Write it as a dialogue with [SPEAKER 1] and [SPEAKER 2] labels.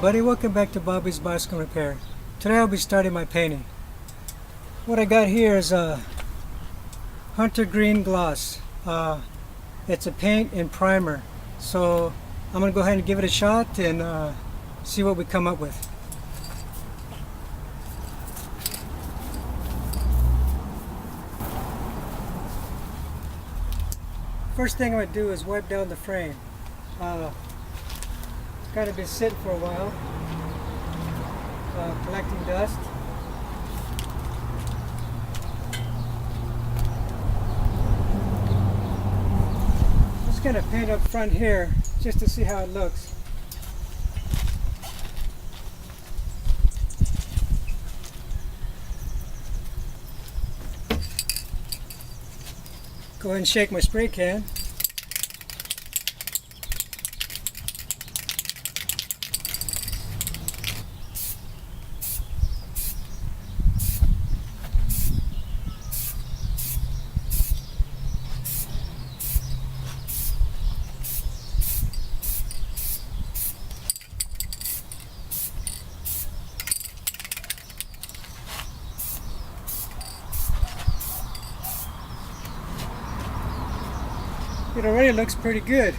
[SPEAKER 1] everybody, welcome back to Bobby's Bicycle Repair. Today I'll be starting my painting. What I got here is a Hunter Green Gloss. It's a paint and primer. So I'm going to go ahead and give it a shot and see what we come up with. First thing I'm going to do is wipe down the frame. It's kind of been sitting for a while, collecting dust. Just going to paint up front here just to see how it looks. Go ahead and shake my spray can. It already looks pretty good.